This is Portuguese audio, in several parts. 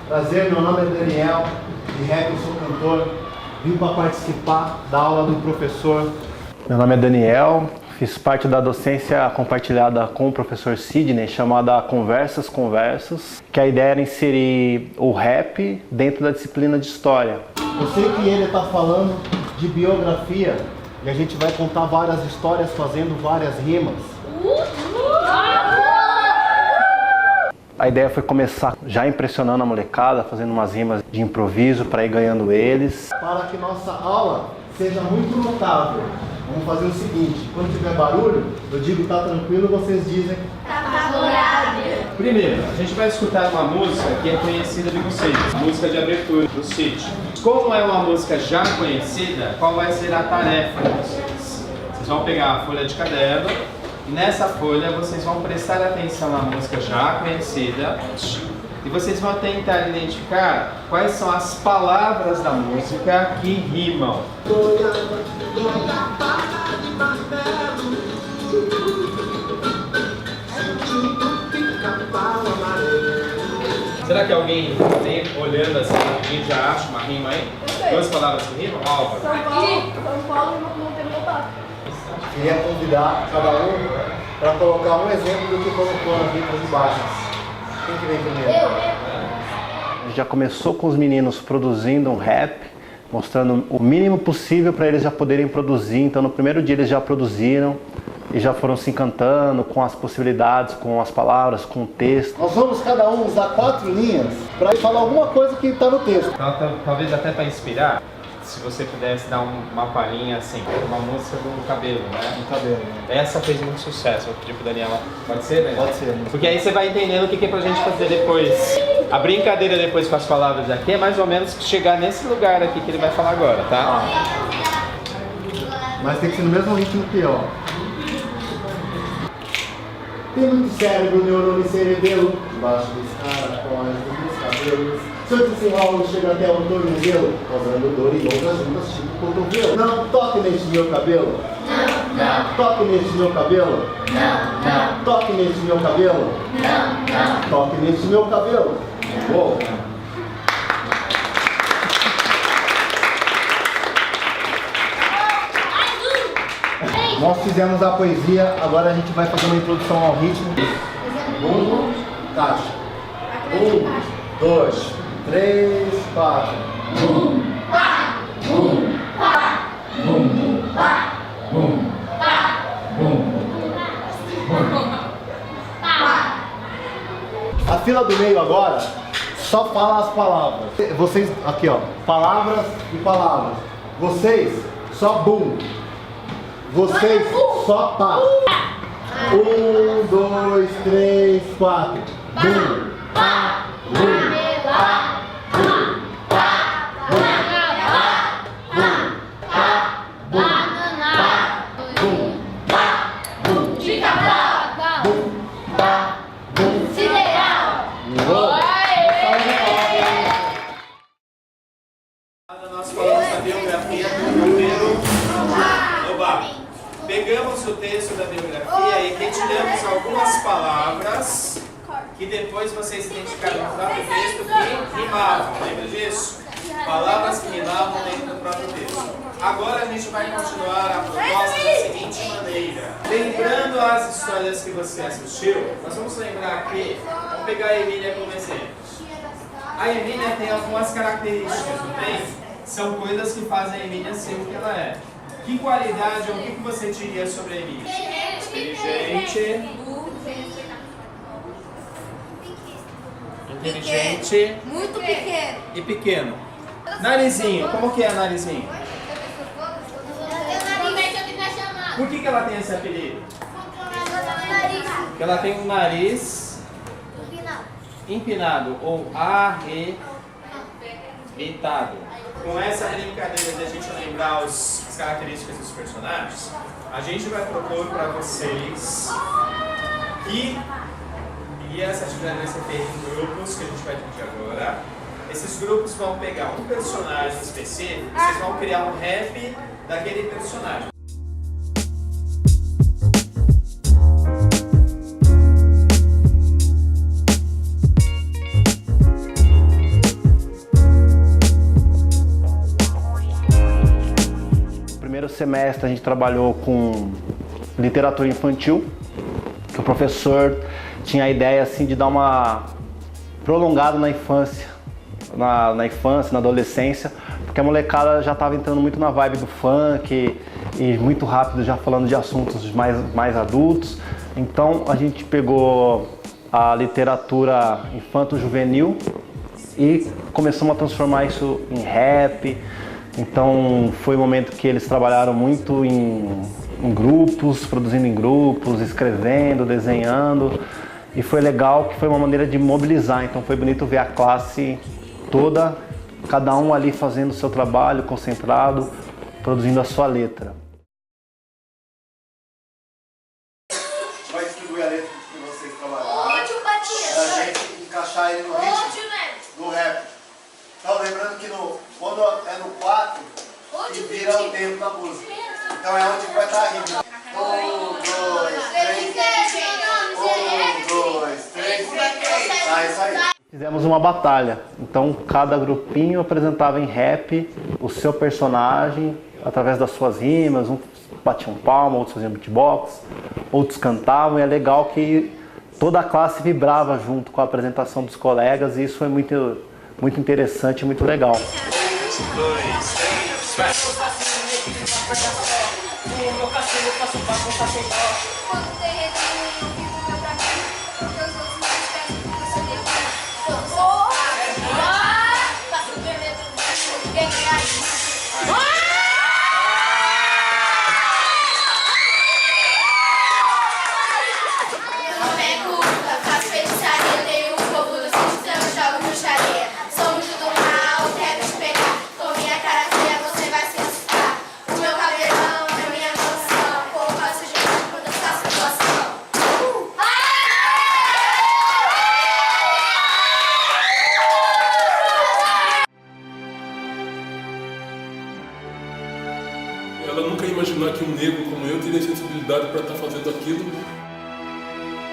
Prazer, meu nome é Daniel, de rap eu sou cantor. Vim para participar da aula do professor. Meu nome é Daniel, fiz parte da docência compartilhada com o professor Sidney, chamada Conversas, que a ideia era inserir o rap dentro da disciplina de História. Eu sei que ele está falando de biografia e a gente vai contar várias histórias fazendo várias rimas. A ideia foi começar já impressionando a molecada, fazendo umas rimas de improviso para ir ganhando eles. Para que nossa aula seja muito notável, vamos fazer o seguinte: quando tiver barulho, eu digo tá tranquilo, vocês dizem tá favorável. Primeiro, a gente vai escutar uma música que é conhecida de vocês, música de abertura do sítio. Como é uma música já conhecida, qual vai ser a tarefa de vocês? Vocês vão pegar a folha de caderno e nessa folha vocês vão prestar atenção na música já conhecida e vocês vão tentar identificar quais são as palavras da música que rimam. Será que alguém tem, olhando assim, alguém já acha uma rima aí? Duas palavras que rimam? Álvaro. São Paulo e Montevideo. Queria convidar cada um para colocar um exemplo do que colocou nas letras de baixo. Quem que vem primeiro? A gente já começou com os meninos produzindo um rap, mostrando o mínimo possível para eles já poderem produzir. Então no primeiro dia eles já produziram e já foram se encantando com as possibilidades, com as palavras, com o texto. Nós vamos cada um usar 4 linhas para falar alguma coisa que está no texto. Talvez até para inspirar, se você pudesse dar uma palhinha assim, uma música do Cabelo, né? Do Cabelo. Essa fez muito sucesso, vou pedir pro Daniela. Pode ser, né? Pode ser. Porque aí você vai entendendo o que é pra gente fazer depois. A brincadeira depois com as palavras aqui é mais ou menos chegar nesse lugar aqui que ele vai falar agora, tá? Mas tem que ser no mesmo ritmo que eu. Tem muito cérebro, neurônio e cerebelo debaixo dos caracóis dos cabelos. Se eu desenrolo, chego até o tornozelo, causando dor e outras juntas, tipo cotovelo. Não toque neste meu cabelo. Não. Toque neste meu cabelo. Não. Toque neste meu cabelo. Não. Toque neste meu cabelo. Uou. Nós fizemos a poesia, agora a gente vai fazer uma introdução ao ritmo. Bumbo, caixa. 1, 2, 3, 4. Bum, pá, bum, pá, bum, pá, bum, pá, bum, pá. A fila do meio agora só fala as palavras. Vocês, aqui ó, palavras e palavras. Vocês, só bum. Vocês, só pá. 1, 2, 3, 4. Bum, pá, bum, pá, bum, pá, bum, pá, bum, pá, bum, pá, bum, De cavalo. bum, pá, bum. Sideral. Nós falamos da biografia do Cabelo. Oba! Pegamos o texto da biografia e retiramos algumas palavras que depois vocês identificaram no próprio texto que rimavam, lembra disso? Palavras que rimavam dentro do próprio texto. Agora a gente vai continuar a proposta da seguinte maneira. Lembrando as histórias que você assistiu, nós vamos lembrar aqui, vamos pegar a Emília como exemplo. A Emília tem algumas características, não tem? São coisas que fazem a Emília ser o que ela é. Que qualidade ou o que você diria sobre a Emília? Inteligente. Inteligente. Muito pequeno. E pequeno. Narizinho. Como que é narizinho? Por que ela tem esse apelido? Porque ela tem um nariz empinado ou arrebitado. Com essa brincadeira de a gente lembrar as características dos personagens, a gente vai propor para vocês que, e essa atividade vai ser feita em grupos, que a gente vai dividir agora. Esses grupos vão pegar um personagem específico, vocês vão criar um rap daquele personagem. primeiro semestre a gente trabalhou com literatura infantil, que o professor tinha a ideia assim de dar uma prolongada na infância, na infância, na adolescência, porque a molecada já estava entrando muito na vibe do funk e muito rápido já falando de assuntos mais adultos. Então a gente pegou a literatura infanto-juvenil e começamos a transformar isso em rap. Então foi um momento que eles trabalharam muito em grupos, produzindo em grupos, escrevendo, desenhando. E foi legal, que foi uma maneira de mobilizar. Então foi bonito ver a classe toda, cada um ali fazendo o seu trabalho, concentrado, produzindo a sua letra. Vai distribuir a letra que vocês trabalharam, pra gente encaixar ele no ritmo do rap. Então lembrando que quando é no 4, que vira o tempo da música. Então é onde vai estar a rima. 1, 2, 3. 1, 2, 3. Ah, isso aí. Fizemos uma batalha, então cada grupinho apresentava em rap o seu personagem através das suas rimas, uns batiam palma, outros faziam beatbox, outros cantavam, e é legal que toda a classe vibrava junto com a apresentação dos colegas, e isso foi muito interessante e muito legal. 1, 2, 3, vai! Ela nunca ia imaginar que um negro como eu teria sensibilidade para estar fazendo aquilo.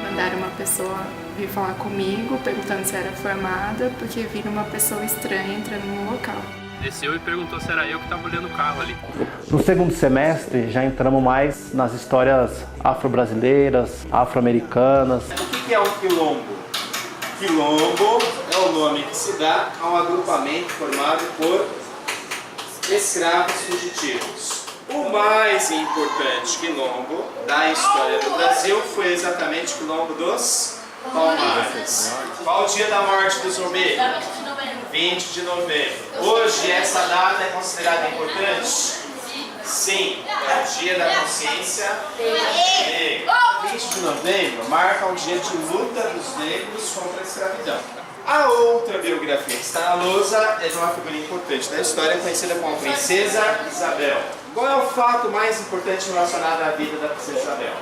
Mandaram uma pessoa vir falar comigo, perguntando se era formada, porque viram uma pessoa estranha entrando no local. Desceu e perguntou se era eu que estava olhando o carro ali. No segundo semestre já entramos mais nas histórias afro-brasileiras, afro-americanas. O que é um quilombo? Quilombo é o nome que se dá a um agrupamento formado por escravos fugitivos. O mais importante quilombo da história do Brasil foi exatamente o quilombo dos Palmares. Qual o dia da morte do Zumbi? 20 de novembro. Hoje essa data é considerada importante? Sim, é o dia da consciência negra. 20 de novembro marca um dia de luta dos negros contra a escravidão. A outra biografia que está na lousa é de uma figura importante da história, conhecida como Princesa Isabel. Qual é o fato mais importante relacionado à vida da Princesa Isabel?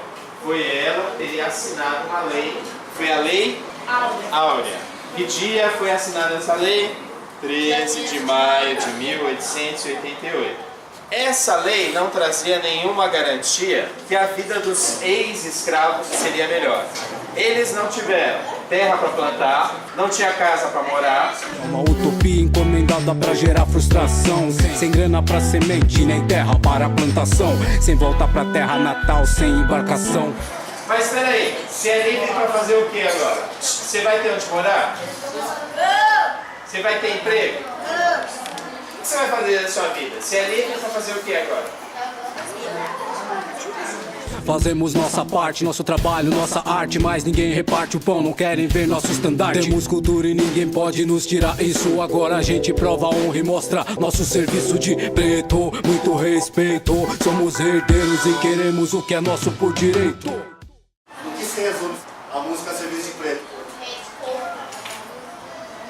Foi ela ter assinado uma lei, foi a Lei Áurea. Que dia foi assinada essa lei? 13 de maio de 1888. Essa lei não trazia nenhuma garantia que a vida dos ex-escravos seria melhor. Eles não tiveram terra para plantar, não tinha casa para morar. É uma utopia encomendada para gerar frustração. Sem grana para semente, nem terra para plantação. Sem volta para terra natal, sem embarcação. Mas espera aí, você é livre para fazer o que agora? Você vai ter onde morar? Você vai ter emprego? O que você vai fazer da sua vida? Você é livre para fazer o que agora? Fazemos nossa parte, nosso trabalho, nossa arte, mas ninguém reparte o pão, não querem ver nosso estandarte. Temos cultura e ninguém pode nos tirar isso. Agora a gente prova a honra e mostra nosso serviço de preto. Muito respeito, somos herdeiros e queremos o que é nosso por direito. O que se resume a música Serviço de Preto?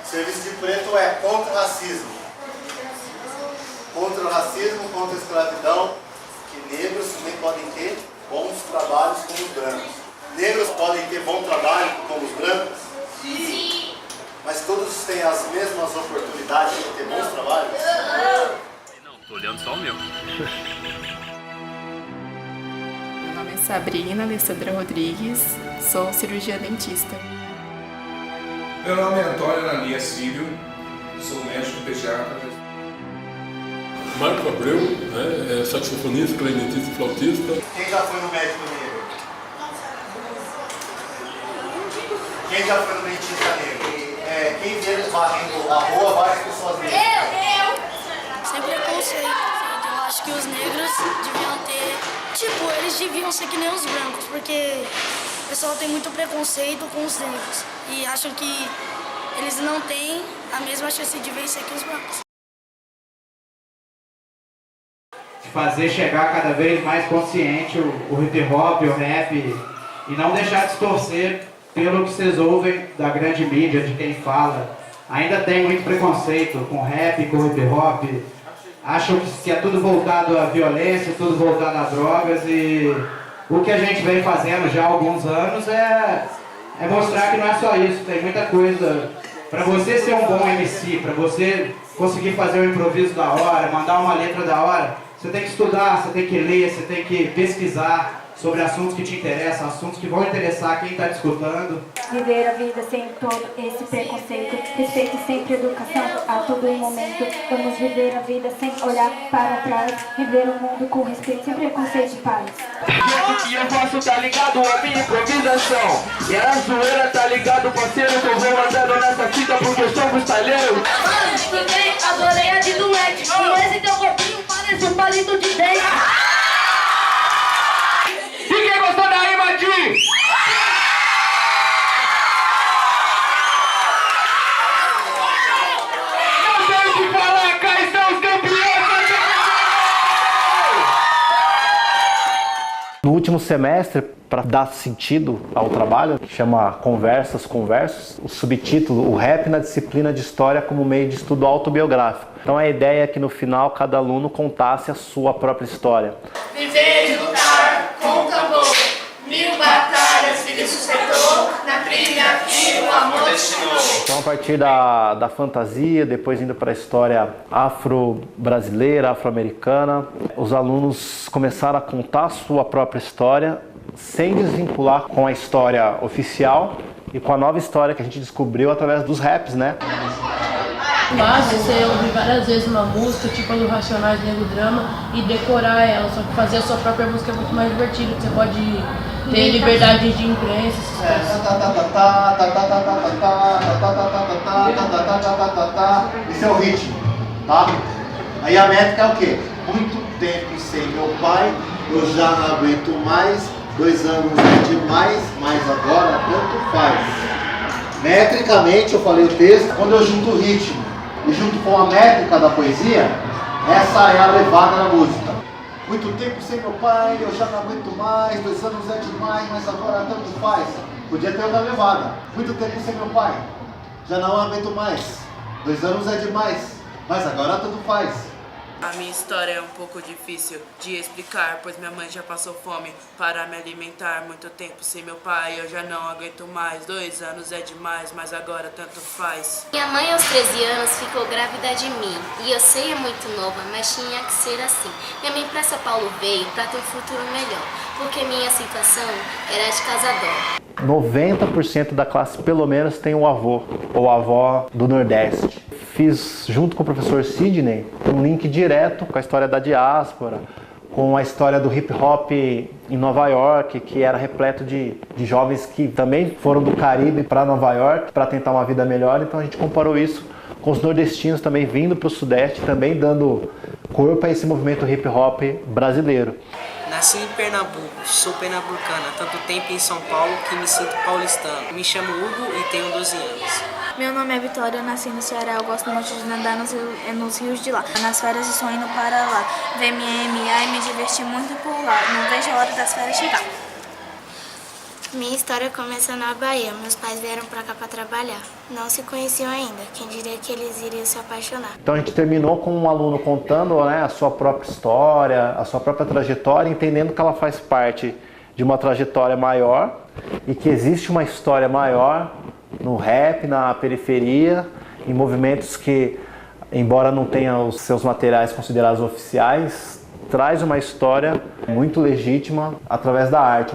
Serviço de Preto é contra o racismo. Contra o racismo, contra a escravidão, que negros também podem ter bons trabalhos como os brancos. Negros podem ter bom trabalho como os brancos? Sim. Mas todos têm as mesmas oportunidades de ter bons trabalhos? Não, tô olhando só o meu. Meu nome é Sabrina Alessandra Rodrigues, sou cirurgiã dentista. Meu nome é Antônio Ananias Filho, sou médico pediatra. Marco Abreu, né, é saxofonista, clarinetista e flautista. Quem já foi no médico negro? Quem já foi no dentista negro? Quem deles varrendo a rua, várias pessoas negras? Sem preconceito. Eu acho que os negros deviam ter... Tipo, eles deviam ser que nem os brancos, porque o pessoal tem muito preconceito com os negros. E acham que eles não têm a mesma chance de vencer que os brancos. De fazer chegar cada vez mais consciente o hip hop, o rap, e não deixar distorcer pelo que vocês ouvem da grande mídia, de quem fala. Ainda tem muito preconceito com rap, com hip hop. Acham que é tudo voltado à violência, tudo voltado a drogas, e o que a gente vem fazendo já há alguns anos é mostrar que não é só isso. Tem muita coisa. Para você ser um bom MC, para você conseguir fazer um improviso da hora, mandar uma letra da hora, você tem que estudar, você tem que ler, você tem que pesquisar sobre assuntos que te interessam, assuntos que vão interessar quem está te escutando. Viver a vida sem todo esse preconceito, respeito e sempre educação a todo momento. Vamos viver a vida sem olhar para trás, viver o mundo com respeito, sem preconceito e paz. E eu faço, tá ligado, a minha improvisação. E a zoeira, tá ligado, parceiro, que eu vou mandando nessa fita porque eu sou freestyleiro. Mano, também adorei a de duete. E esse teu corpinho parece um palito de dente. E quem gostou da rima, Di? Não tem o que falar, cá estão os campeões. No último semestre, para dar sentido ao trabalho, que chama Conversas com Versos, o subtítulo, o rap na disciplina de História como meio de estudo autobiográfico. Então a ideia é que no final cada aluno contasse a sua própria história. Viver de lutar com o tambor, 1000 batalhas que ele sustentou, na trilha que o amor destinou. Então a partir da fantasia, depois indo para a história afro-brasileira, afro-americana, os alunos começaram a contar a sua própria história sem desvincular com a história oficial e com a nova história que a gente descobriu através dos raps, né? Basta você ouvir várias vezes uma música, tipo a do Racionais, Nego Drama, e decorar ela, só que fazer a sua própria música é muito mais divertido, você pode ter liberdade de imprensa, Esse é o ritmo, tá? Aí a métrica é o quê? Muito tempo sem meu pai, eu já não aguento mais, 2 anos é demais, mas agora tanto faz. Metricamente, eu falei o texto, quando eu junto o ritmo e junto com a métrica da poesia, essa é a levada na música. Muito tempo sem meu pai, eu já não aguento mais, 2 anos é demais, mas agora tanto faz. Podia ter outra levada. Muito tempo sem meu pai, já não aguento mais, 2 anos é demais, mas agora tanto faz. A minha história é um pouco difícil de explicar, pois minha mãe já passou fome para me alimentar. Muito tempo sem meu pai, eu já não aguento mais. 2 anos é demais, mas agora tanto faz. Minha mãe aos 13 anos ficou grávida de mim. E eu sei, é muito nova, mas tinha que ser assim. Minha mãe para São Paulo veio para ter um futuro melhor, porque minha situação era de casador. 90% da classe, pelo menos, tem um avô ou avó do Nordeste. Fiz, junto com o professor Sidney, um link direto com a história da diáspora, com a história do hip hop em Nova York, que era repleto de jovens que também foram do Caribe para Nova York para tentar uma vida melhor. Então a gente comparou isso com os nordestinos também vindo para o Sudeste, também dando corpo a esse movimento hip hop brasileiro. Nasci em Pernambuco, sou pernambucana, tanto tempo em São Paulo que me sinto paulistano. Me chamo Hugo e tenho 12 anos. Meu nome é Vitória, eu nasci no Ceará, eu gosto muito de nadar nos rios de lá. Nas férias estou indo para lá, ver minha MA e me divertir muito por lá. Não vejo a hora das férias chegar. Minha história começa na Bahia. Meus pais vieram pra cá pra trabalhar. Não se conheciam ainda. Quem diria que eles iriam se apaixonar? Então a gente terminou com um aluno contando, né, a sua própria história, a sua própria trajetória, entendendo que ela faz parte de uma trajetória maior e que existe uma história maior no rap, na periferia, em movimentos que, embora não tenham os seus materiais considerados oficiais, traz uma história muito legítima através da arte.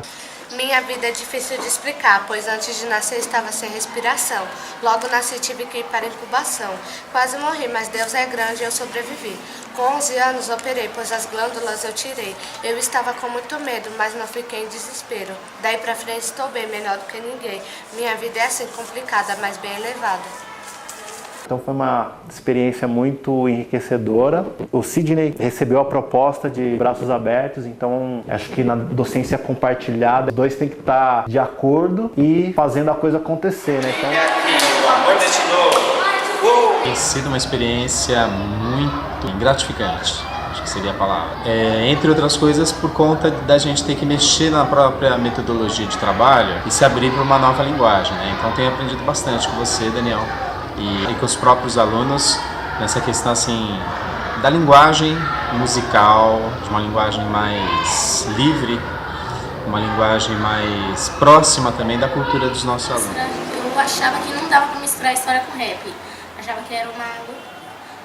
Minha vida é difícil de explicar, pois antes de nascer eu estava sem respiração. Logo nasci e tive que ir para incubação. Quase morri, mas Deus é grande e eu sobrevivi. Com 11 anos operei, pois as glândulas eu tirei. Eu estava com muito medo, mas não fiquei em desespero. Daí pra frente estou bem, melhor do que ninguém. Minha vida é assim complicada, mas bem elevada. Então foi uma experiência muito enriquecedora. O Sidney recebeu a proposta de braços abertos, então acho que na docência compartilhada, os dois têm que estar de acordo e fazendo a coisa acontecer, né? Então... O amor destinou. Tem sido uma experiência muito gratificante, acho que seria a palavra. Entre outras coisas, por conta da gente ter que mexer na própria metodologia de trabalho e se abrir para uma nova linguagem, né? Então tenho aprendido bastante com você, Daniel, e com os próprios alunos nessa questão assim da linguagem musical, de uma linguagem mais livre, uma linguagem mais próxima também da cultura dos nossos alunos. Eu achava que não dava para misturar história com rap, achava que era uma...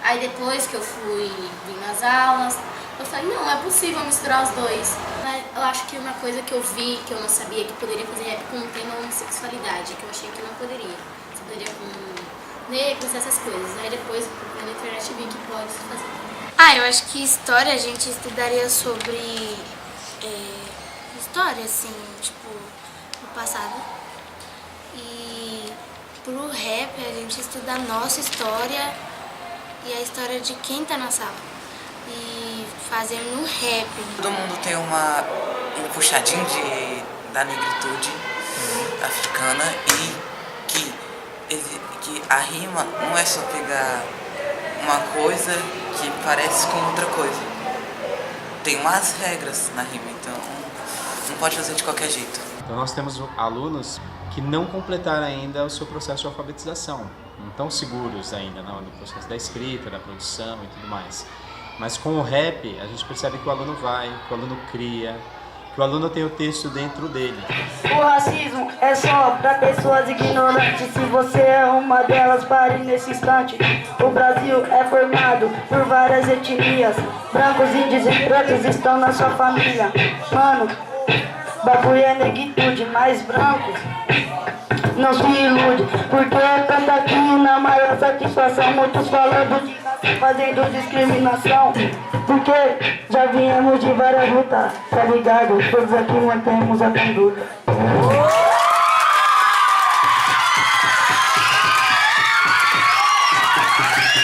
Aí depois que eu fui vir nas aulas, eu falei, não, é possível misturar os dois. Eu acho que uma coisa que eu vi, que eu não sabia, que poderia fazer rap com o tema homossexualidade, que eu achei que não poderia. Você poderia com negros, essas coisas. Aí depois, na internet, vi que pode fazer. Eu acho que história a gente estudaria sobre história, assim, tipo, no passado. E pro rap a gente estuda a nossa história e a história de quem tá na sala. E fazendo no rap. Todo mundo tem um puxadinho da negritude africana e que a rima não é só pegar uma coisa que parece com outra coisa. Tem umas regras na rima, então não pode fazer de qualquer jeito. Então nós temos alunos que não completaram ainda o seu processo de alfabetização, não estão seguros ainda no processo da escrita, da produção e tudo mais. Mas com o rap a gente percebe que o aluno vai, que o aluno cria, que o aluno tem o texto dentro dele. O racismo é só para pessoas ignorantes. Se você é uma delas, pare nesse instante. O Brasil é formado por várias etnias. Brancos, índios e pretos estão na sua família. Mano, bagulho é negritude, mas brancos não se ilude, porque canta aqui na maior satisfação. Muitos falando de raça, fazendo discriminação, porque já viemos de várias lutas, tá ligado? Todos aqui mantemos a conduta.